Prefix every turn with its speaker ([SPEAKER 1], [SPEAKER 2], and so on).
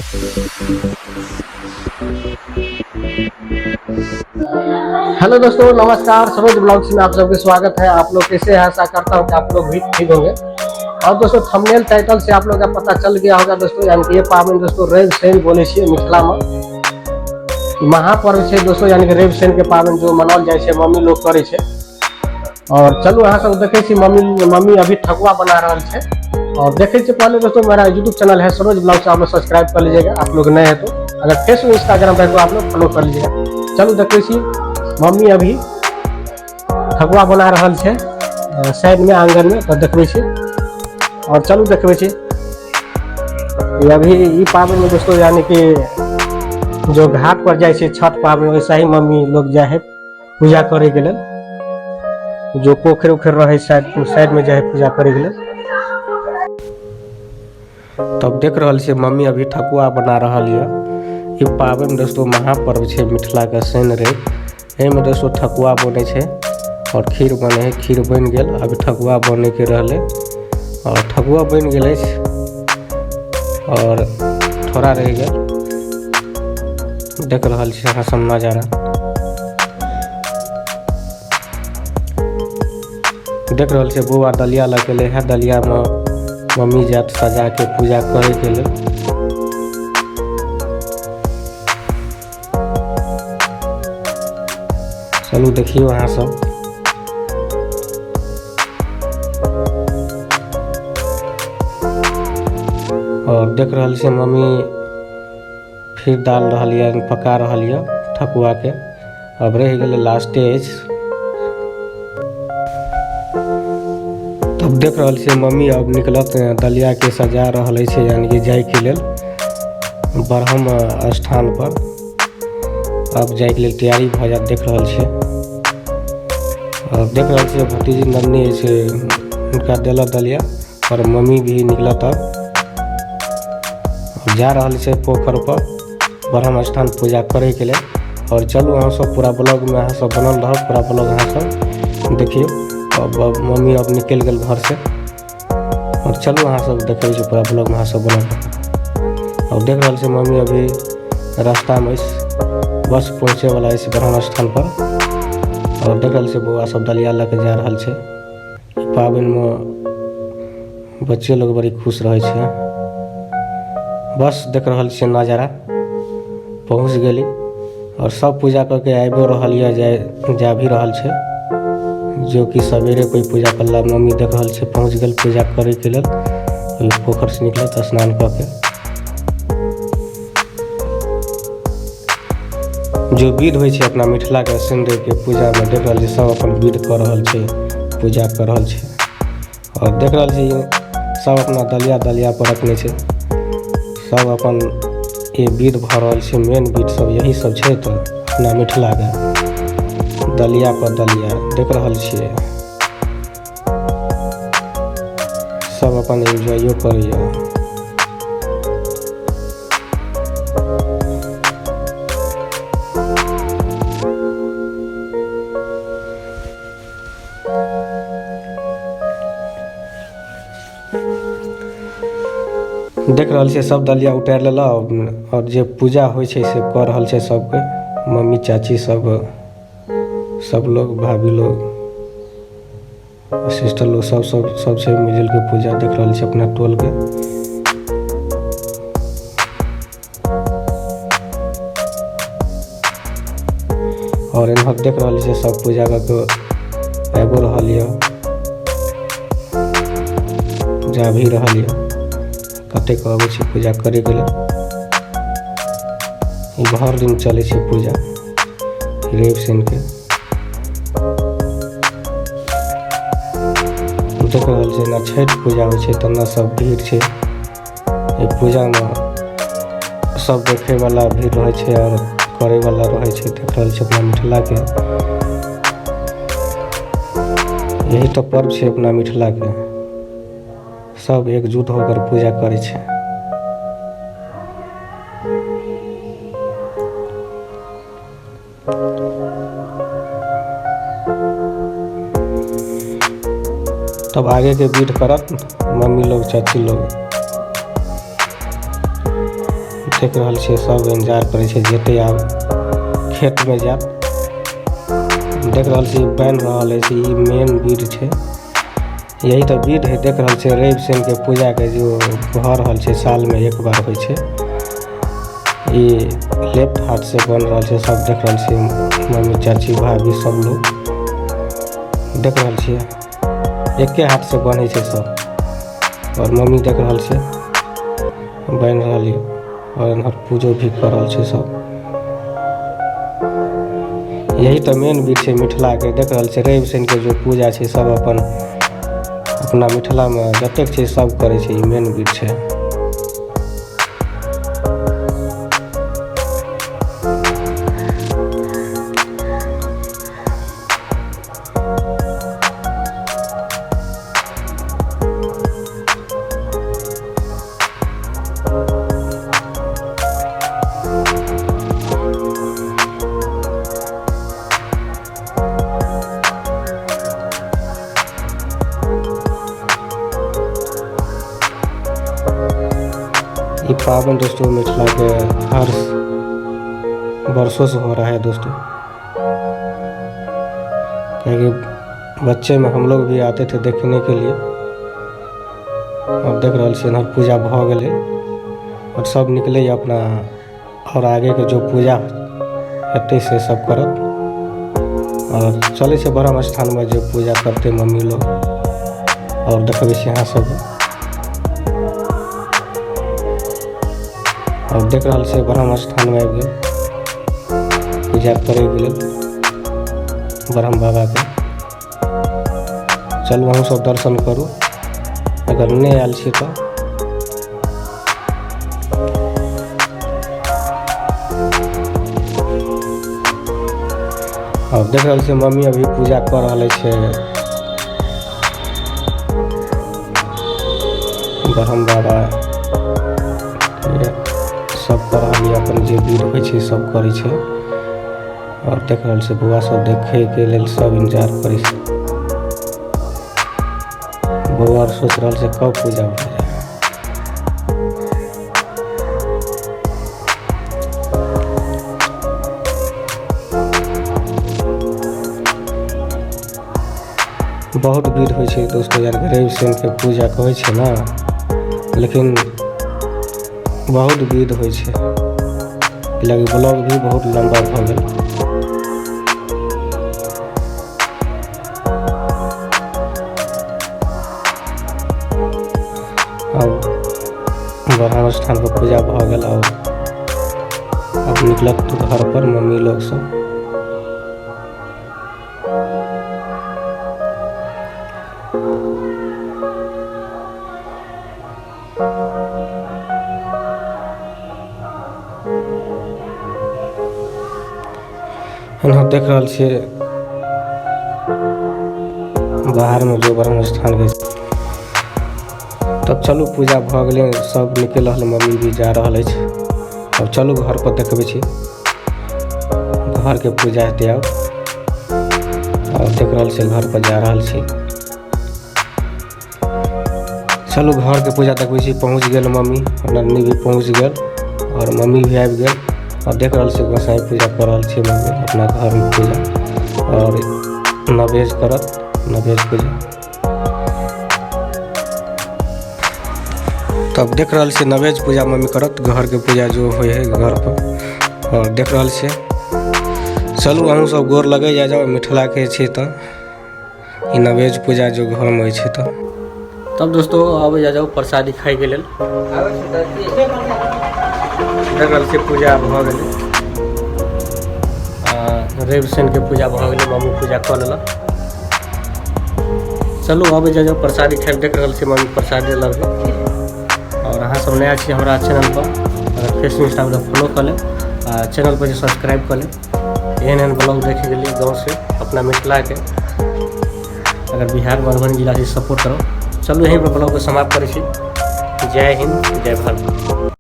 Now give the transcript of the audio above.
[SPEAKER 1] Hello दोस्तों, नमस्कार। Saroj blogs में आप सबके स्वागत है। आप लोग कैसे हैं? आशा करता हूँ कि आप लोग भी ठीक होंगे। और दोस्तों, थंबनेल टाइटल से आप लोग का पता चल गया होगा दोस्तों, यानी कि ये पावन दोस्तों रवि शनि बोले छे मिथिला में महापर्व है दोस्तों, यानी कि रवि शनि के पावन जो मनाल जाए छे, मम्मी लोग करे छे। और चलू अहाँ सब देखे छी मम्मी अभी ठकुआ बना रहा है। और देखे से पहले दोस्तों मेरा यूट्यूब चैनल है सरोज ब्लॉग्स, आप लोग सब्सक्राइब कर लीजिएगा। आप लोग नए हैं तो अगर फेसबुक इंस्टाग्राम पर तो आप लोग फॉलो कर लीजिएगा। चलू देखे छी मम्मी अभी ठकुआ बना रहा है साइड में आंगन में, तो देखबे छी। और चलू देखबे छी अभी ई पावन में दोस्तों, यानी कि जो घाट पर जाए छे छठ पावन, वैसा ही मम्मी लोग जाए है पूजा करे के लिए। जो पोखर उखर रहे साइड में जाए पूजा करे के लिए। तब देख रहा छे मम्मी अभी ठकुआ बना रहा है। ये पावन दोस्तों महापर्व छे मिथिला का शनि रवि। एमे दोस्तों ठकुआ बने छे और खीर बने है। खीर बन गेल, अभी ठकुआ बने के रहले और ठकुआ बन गेल और थोड़ा रह गया। देख रहा छे अहाँ सब नजारा, देख रहा छे बउआ दलिया लगेले है। दलिया में मम्मी जात सजा के पूजा करे के लिए। चलू देखियो अहाँ सब। और देख रहा छे मम्मी फिर डाल रहा है, पका रहा है ठकुआ के। अब रह गए लास्ट स्टेज। तब देख रहा छे मम्मी अब निकलत दलिया के सजा रहा है, यानी कि जाय के लिए ब्रह्म स्थान पर। अब जाय के लिए तैयारी भ जात देख रहा छे। अब देख रहा छे भतीजी नन्नी से उनका दिला दलिया और मम्मी भी निकलत अब जा रहा छे पोखर पर ब्रह्म स्थान पूजा करे के लिए। और चलू अहाँ सब पूरा ब्लॉग में अहाँ सब बनल रह, पूरा ब्लॉग अहाँ सब देखियो। अब मम्मी अब निकल गए घर से और चलू अहाँ सब देखे पूरा ब्लॉग में अहाँ सब बनल। और देख रहा छे मम्मी अभी रास्ता में बस पहुँचे वाला है ब्रह्म स्थान पर। और देख रहा छे बउआ सब दलिया लेके जा रहा छे। पावन में बच्चे लोग बड़ी खुश रहे छे। बस देख रहा छे नजारा, पहुँच गेली और सब पूजा करके आबो रहल जा भी रहल छे। जो कि सवेरे कोई पूजा करला मम्मी देख रहा छे पहुँच गए पूजा करे के लिए। अभी पोखर से निकले तो स्नान करके जो विध होइ छे अपना मिथिला के शनि रवि के पूजा में, देख रहा सब अपन विध कर रहा छे, पूजा कर रहा छे। और देख रहा छे सब अपना दलिया पर रखने छे, सब अपन ये विध भ रहा छे। मेन विध सब यही सब छे तो अपना मिथिला के दलिया पर दलिया देख रहा छे। सब अपन एंजॉयो करिए। देख रहा छे सब दलिया उतार लेला और जे पूजा होइ छे से कर रहा छे सब कोई, मम्मी चाची सब लोग, भाभी लोग, सिस्टर लोग, सब से मिलजुल के पूजा देख रहा छे अपना टोल के। और इन्हों देख रहा छे सब पूजा करके आबो रहा जा भी रहा कते आबे छे पूजा करे के लिए। भर दिन चले छे पूजा रवि शनि के। देख रहा छे ना छठ पूजा हो छे तो ना सब भीड़ छे। पूजा में सब देखे वाला भीड़ रहे छे और करे वाला रहे छे। देख रहा छे अपना मिथिला के यही तो पर्व छे अपना मिथिला के। सब एकजुट होकर पूजा करे छे। तब आगे के बीट करत मम्मी लोग चाची लोग देख रहल छियै सब इंतजार करे छै जेते आब खेत में जात। देख रहल छियै बन रहल है, ई मेन बीड छै, यही तो बीड है। देख रहल छियै रवि शनि के पूजा के जो भऽ रहल छै, साल में एक बार होइ छै। ई लेफ्ट हाथ से बन रहल छै, सब देख रहल छियै मम्मी चाची भाभी सब लोग देख रहल छियै एके हाथ से बनै छै सब। और मम्मी देख रहल छै बन रहल है और इधर पूजो भी कर रहल छै सब। यही तो मेन बीड छै मिथिला के। देख रहल छै रवि शनि के जो पूजा छै सब अपन अपना मिथिला में जतेक छै सब करे छै, ई मेन बीड छै। ये पावन दोस्तों मिथिला के हर वर्षों से हो रहा है दोस्तों, क्योंकि बच्चे में हम लोग भी आते थे देखने के लिए। और देख रहा छी पूजा भ गए और सब निकले अपना और आगे के जो पूजा हेतै से सब करत। और चले से ब्रह्म स्थान में जो पूजा करते मम्मी लोग और देखबे यहाँ सब। और देख रहा से ब्रह्म स्थान में आबि गेल पूजा करे गेल ब्रह्म बाबा के। चलू अहूँ सब दर्शन करू अगर नहीं आयल छी तो। और देख रहा से मम्मी अभी पूजा कर रहा है ब्रह्म बाबा सब कर रहा अपन जे विध होइ छै सब करे छै। और देख रहा से बउआ सब देखे के लेल सब इंतजार करे छै। बउआ सोच रहा से कब पूजा हो जाए। बहुत भीड़ होइ छै दोस्तों यार, रवि शनि के पूजा कहै छै ना, लेकिन बहुत भीड़ होइ छै। लगे ब्लॉग भी बहुत लंबा भ गेल। अब ब्रह्म स्थान पर पूजा भ गेल और अब निकलत घर पर मम्मी लोग सब। देख रहा छे बाहर में जो ब्रह्म स्थान के। तब चलू पूजा भ गए सब निकल रहा, मम्मी भी जा रहा है। अब चलू घर पर देखबे छी घर के पूजा हेतै अब। और देख रहा छे घर पर जा रहा छी। चलू घर के पूजा देखबे छी। पहुँच गए मम्मी और नन्नी भी पहुँच गए और मम्मी भी आबि गए। और देख रहा से गोसाई पूजा कर रहा छे मम्मी अपना घर में पूजा और नवेज करत नवेज पूजा। तब देख रहा से नवेज पूजा मम्मी करत घर के पूजा जो हुए है घर पर। और देख रहा से चलू अहूँ सब गोर लगे जा जाओ मिथिला के छे तो ई नवेज पूजा जो घर में छे तो। तब दोस्तों आबे जा जाओ प्रसादी खाई के लेल। देख रहा से पूजा भ गए रवि शनि के पूजा भ गए, मम्मी पूजा कर लेलक। चलू आबे जा जाओ प्रसादी खाए। देख रहा से मम्मी प्रसादी लग। और अहाँ सब नया छी हमारा चैनल पर, अगर फेसबुक इंस्टाग्राम फॉलो कर ले, चैनल पर सब्सक्राइब कर ले। एहन ब्लॉग देखे के लिए गाँव से अपना मिथिला के अगर बिहार मधुबनी जिला से सपोर्ट करो। चलो यहीं पर ब्लॉग को समाप्त करें। जय हिंद जय भारत।